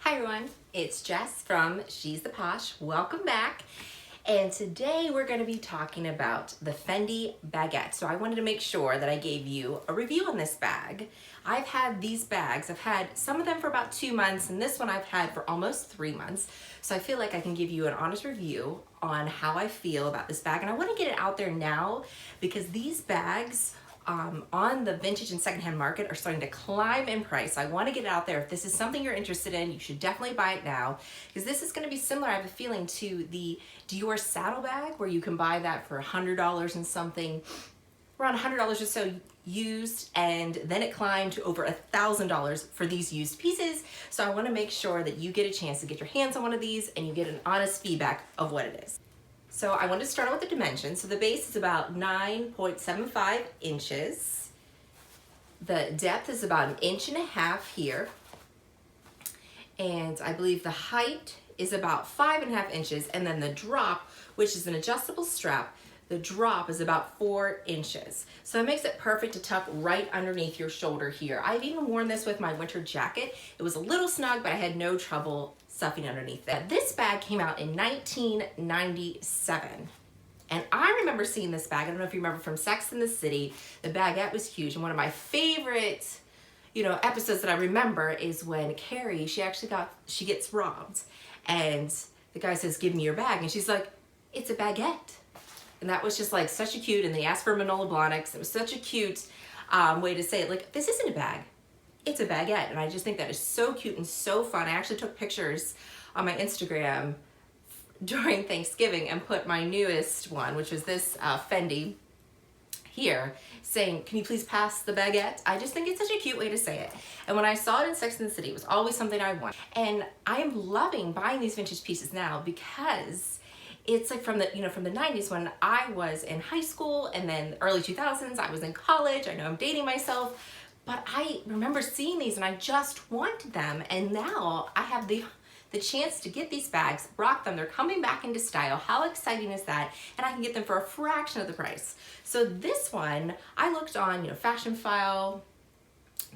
Hi everyone, it's Jess from Shestheposh. Welcome back. And today we're going to be talking about the Fendi Baguette. So I wanted to make sure that I gave you a review on this bag. I've had these bags, I've had some of them for about 2 months, and this one I've had for almost 3 months. So I feel like I can give you an honest review on how I feel about this bag. And I want to get it out there now because these bags on the vintage and secondhand market are starting to climb in price. I want to get it out there. If this is something you're interested in, you should definitely buy it now because this is going to be similar, I have a feeling, to the Dior saddlebag where you can buy that for $100 and something, around $100 or so used, and then it climbed to over $1,000 for these used pieces. So I want to make sure that you get a chance to get your hands on one of these and you get an honest feedback of what it is. So I wanted to start out with the dimensions. So the base is about 9.75 inches. The depth is about 1.5 inches here. And I believe the height is about 5.5 inches. And then the drop, which is an adjustable strap, the drop is about 4 inches. So it makes it perfect to tuck right underneath your shoulder here. I've even worn this with my winter jacket. It was a little snug, but I had no trouble stuffing underneath it. This bag came out in 1997. And I remember seeing this bag. I don't know if you remember from Sex and the City. The baguette was huge. And one of my favorite, episodes that I remember is when Carrie, she gets robbed. And the guy says, "Give me your bag." And she's like, "It's a baguette." And that was just like such a cute, and they asked for Manolo Blahniks. It was such a cute way to say it. Like, this isn't a bag, it's a baguette. And I just think that is so cute and so fun. I actually took pictures on my Instagram during Thanksgiving and put my newest one, which was this Fendi here, saying, "Can you please pass the baguette?" I just think it's such a cute way to say it. And when I saw it in Sex and the City, it was always something I wanted. And I am loving buying these vintage pieces now because it's like from the 90s when I was in high school, and then early 2000s, I was in college. I know I'm dating myself, but I remember seeing these and I just wanted them. And now I have the chance to get these bags, rock them. They're coming back into style. How exciting is that? And I can get them for a fraction of the price. So this one, I looked on, Fashion File,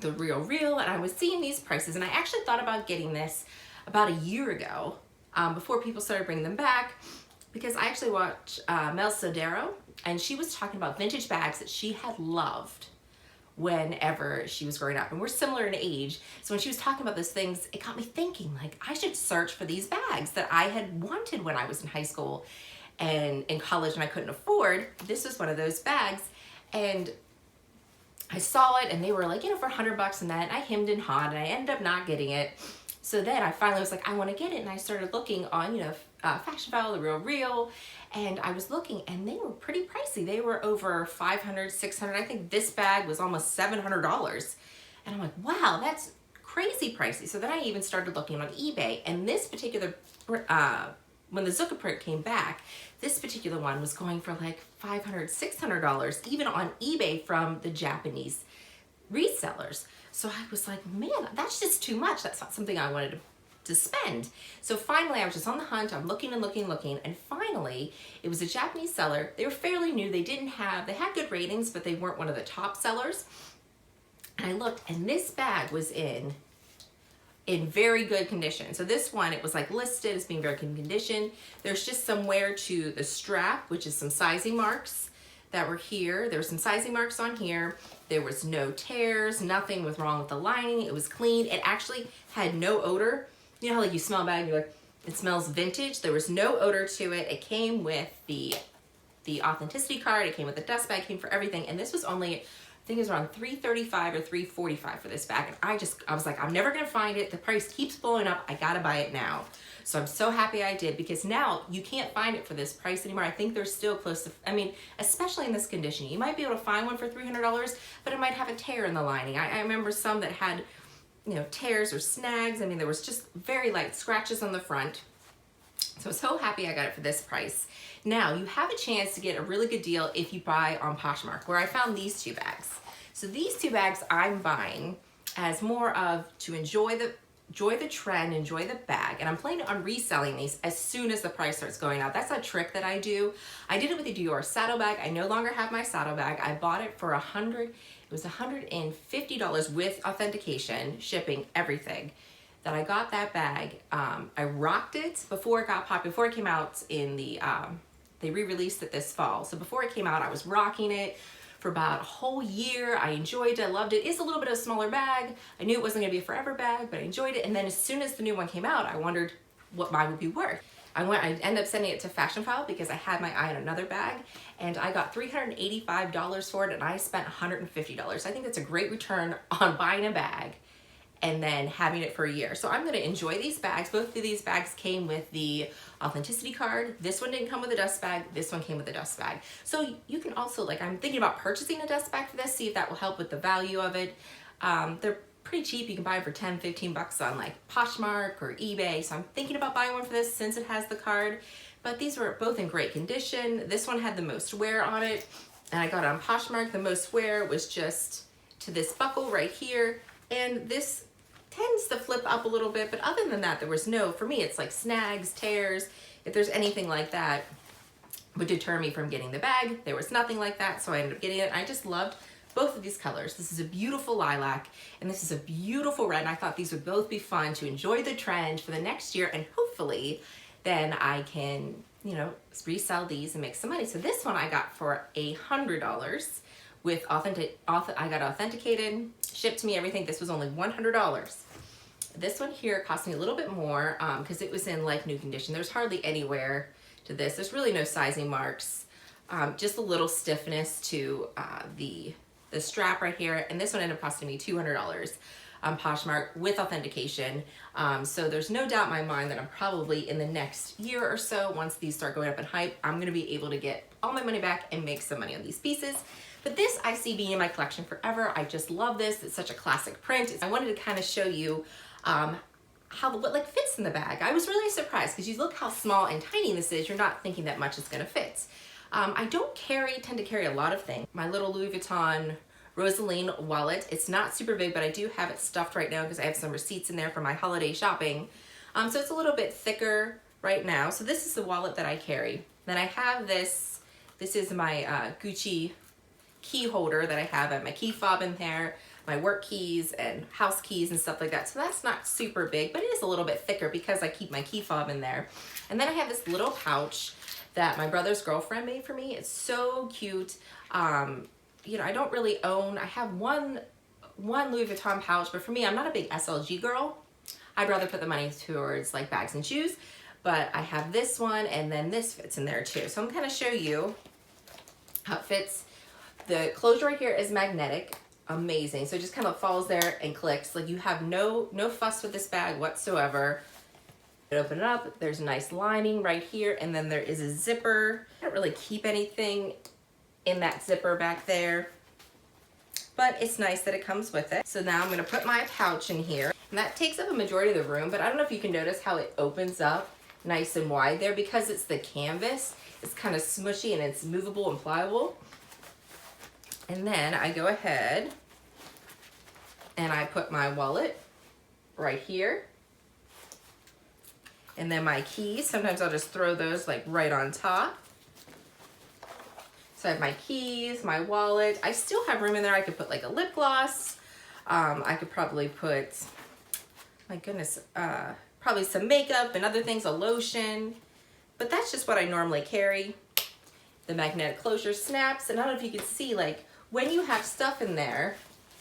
The Real, and I was seeing these prices. And I actually thought about getting this about a year ago, before people started bringing them back, because I actually watched Mel Sodero, and she was talking about vintage bags that she had loved whenever she was growing up, and we're similar in age. So when she was talking about those things, it got me thinking, like, I should search for these bags that I had wanted when I was in high school and in college and I couldn't afford. This was one of those bags, and I saw it and they were like, for $100 and that, and I hemmed and hawed and I ended up not getting it. So then I finally was like, I want to get it, and I started looking on, Fashion File, The Real, and I was looking, and they were pretty pricey. They were over $500, $600. I think this bag was almost $700, and I'm like, wow, that's crazy pricey. So then I even started looking on eBay, and this particular, when the Zucca print came back, this particular one was going for like $500, $600, even on eBay from the Japanese resellers. So I was like, man, that's just too much. That's not something I wanted to spend. So finally, I was just on the hunt. I'm looking and looking, and finally, it was a Japanese seller. They were fairly new. They had good ratings, but they weren't one of the top sellers. And I looked, and this bag was in very good condition. So this one, it was like listed as being very good condition. There's just some wear to the strap, which is some sizing marks that were here. There were some sizing marks on here. There was no tears, nothing was wrong with the lining. It was clean. It actually had no odor. You know how like you smell a bag, you're like, it smells vintage. There was no odor to it. It came with the authenticity card. It came with the dust bag, came for everything. And this was only, I think it was around $335 or $345 for this bag. And I was like, I'm never gonna find it. The price keeps blowing up. I gotta buy it now. So I'm so happy I did, because now you can't find it for this price anymore. I think they're still close to, especially in this condition. You might be able to find one for $300, but it might have a tear in the lining. I remember some that had, tears or snags. There was just very light scratches on the front. So I'm so happy I got it for this price. Now, you have a chance to get a really good deal if you buy on Poshmark, where I found these 2 bags. So these 2 bags I'm buying as more of to enjoy the trend, enjoy the bag, and I'm planning on reselling these as soon as the price starts going up. That's a trick that I do. I did it with the Dior saddlebag. I no longer have my saddlebag. I bought it for it was $150 with authentication, shipping, everything. that I got that bag. I rocked it before it got popular, before it came out in the, they re-released it this fall. So before it came out, I was rocking it for about a whole year. I enjoyed it, I loved it. It's a little bit of a smaller bag. I knew it wasn't gonna be a forever bag, but I enjoyed it. And then as soon as the new one came out, I wondered what mine would be worth. I ended up sending it to Fashion File because I had my eye on another bag, and I got $385 for it, and I spent $150. I think that's a great return on buying a bag and then having it for a year. So I'm gonna enjoy these bags. Both of these bags came with the authenticity card. This one didn't come with a dust bag. This one came with a dust bag. So you can also, like, I'm thinking about purchasing a dust bag for this, see if that will help with the value of it. They're pretty cheap. You can buy them for 10, 15 bucks on like Poshmark or eBay. So I'm thinking about buying one for this since it has the card, but these were both in great condition. This one had the most wear on it, and I got it on Poshmark. The most wear was just to this buckle right here, and this tends to flip up a little bit, but other than that, there was no, for me, it's like snags, tears. If there's anything like that would deter me from getting the bag, there was nothing like that, so I ended up getting it. I just loved both of these colors. This is a beautiful lilac, and this is a beautiful red, and I thought these would both be fun to enjoy the trend for the next year, and hopefully then I can, you know, resell these and make some money. So this one I got for $100 with I got authenticated, shipped to me, everything. This was only $100. This one here cost me a little bit more because it was in like new condition. There's hardly any wear to this. There's really no sizing marks, just a little stiffness to the strap right here, and this one ended up costing me $200 on Poshmark with authentication. So there's no doubt in my mind that I'm probably in the next year or so, once these start going up in hype, I'm gonna be able to get all my money back and make some money on these pieces. But this I see being in my collection forever. I just love this. It's such a classic print. I wanted to kind of show you what like fits in the bag. I was really surprised because you look how small and tiny this is. You're not thinking that much is gonna fit. I don't tend to carry a lot of things. My little Louis Vuitton Rosaline wallet. It's not super big, but I do have it stuffed right now because I have some receipts in there for my holiday shopping. So it's a little bit thicker right now. So this is the wallet that I carry. Then I have this. This is my Gucci key holder that I have my key fob in there, my work keys and house keys and stuff like that. So that's not super big, but it is a little bit thicker because I keep my key fob in there. And then I have this little pouch that my brother's girlfriend made for me. It's so cute. You know, I don't really own, I have one Louis Vuitton pouch, but for me, I'm not a big SLG girl. I'd rather put the money towards like bags and shoes, but I have this one, and then this fits in there too. So I'm gonna show you how it fits. The closure right here is magnetic, amazing. So it just kind of falls there and clicks. Like you have no fuss with this bag whatsoever. Open it up, there's a nice lining right here, and then there is a zipper. I don't really keep anything in that zipper back there, but it's nice that it comes with it. So now I'm gonna put my pouch in here, and that takes up a majority of the room, but I don't know if you can notice how it opens up nice and wide there because it's the canvas. It's kind of smushy and it's movable and pliable. And then I go ahead and I put my wallet right here. And then my keys, sometimes I'll just throw those like right on top. So I have my keys, my wallet. I still have room in there. I could put like a lip gloss. I could probably put, my goodness, probably some makeup and other things, a lotion. But that's just what I normally carry. The magnetic closure snaps. And I don't know if you can see, like when you have stuff in there,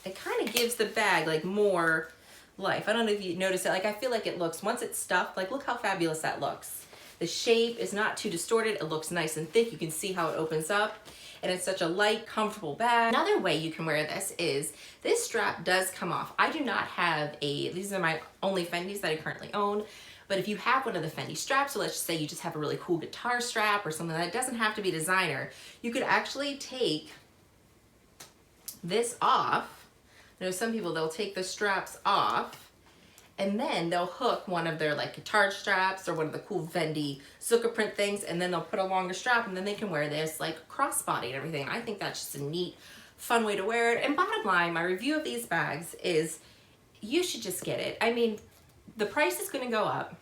it kind of gives the bag like more life. I don't know if you notice it. Like I feel like it looks, once it's stuffed, like look how fabulous that looks. The shape is not too distorted. It looks nice and thick. You can see how it opens up, and it's such a light, comfortable bag. Another way you can wear this is this strap does come off. I do not have these are my only Fendis that I currently own, but if you have one of the Fendi straps, so let's just say you just have a really cool guitar strap or something that doesn't have to be designer, you could actually take this off. I know some people, they'll take the straps off and then they'll hook one of their like guitar straps or one of the cool Fendi Zucca print things, and then they'll put a longer strap, and then they can wear this like crossbody and everything. I think that's just a neat, fun way to wear it. And bottom line, my review of these bags is you should just get it. I mean, the price is gonna go up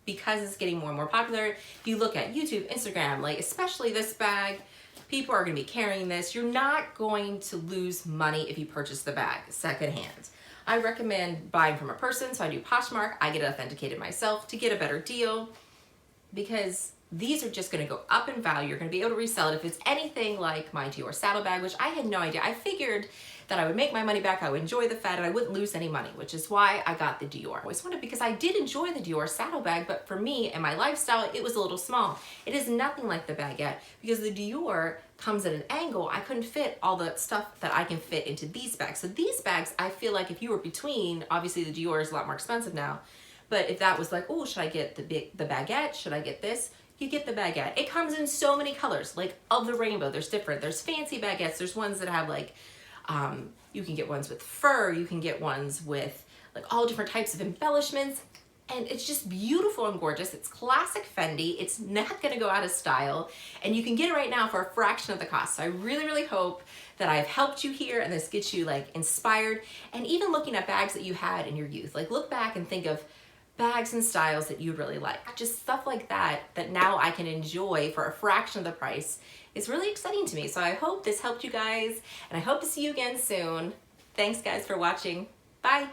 because it's getting more and more popular. If you look at YouTube, Instagram, like especially this bag, people are gonna be carrying this. You're not going to lose money if you purchase the bag secondhand. I recommend buying from a person. So I do Poshmark. I get it authenticated myself to get a better deal, because these are just gonna go up in value. You're gonna be able to resell it. If it's anything like my Dior saddlebag, which I had no idea. I figured that I would make my money back, I would enjoy the fat, and I wouldn't lose any money, which is why I got the Dior. I always wanted, because I did enjoy the Dior saddlebag, but for me and my lifestyle, it was a little small. It is nothing like the baguette, because the Dior comes at an angle. I couldn't fit all the stuff that I can fit into these bags. So these bags, I feel like if you were between, obviously the Dior is a lot more expensive now, but if that was like, oh, should I get the baguette? Should I get this? You get the baguette. It comes in so many colors, like of the rainbow. There's different. There's fancy baguettes. There's ones that have like, you can get ones with fur. You can get ones with like all different types of embellishments. And it's just beautiful and gorgeous. It's classic Fendi. It's not gonna go out of style. And you can get it right now for a fraction of the cost. So I really, really hope that I've helped you here and this gets you like inspired. And even looking at bags that you had in your youth, like look back and think of bags and styles that you really like. Just stuff like that, that now I can enjoy for a fraction of the price, is really exciting to me. So I hope this helped you guys, and I hope to see you again soon. Thanks guys for watching. Bye.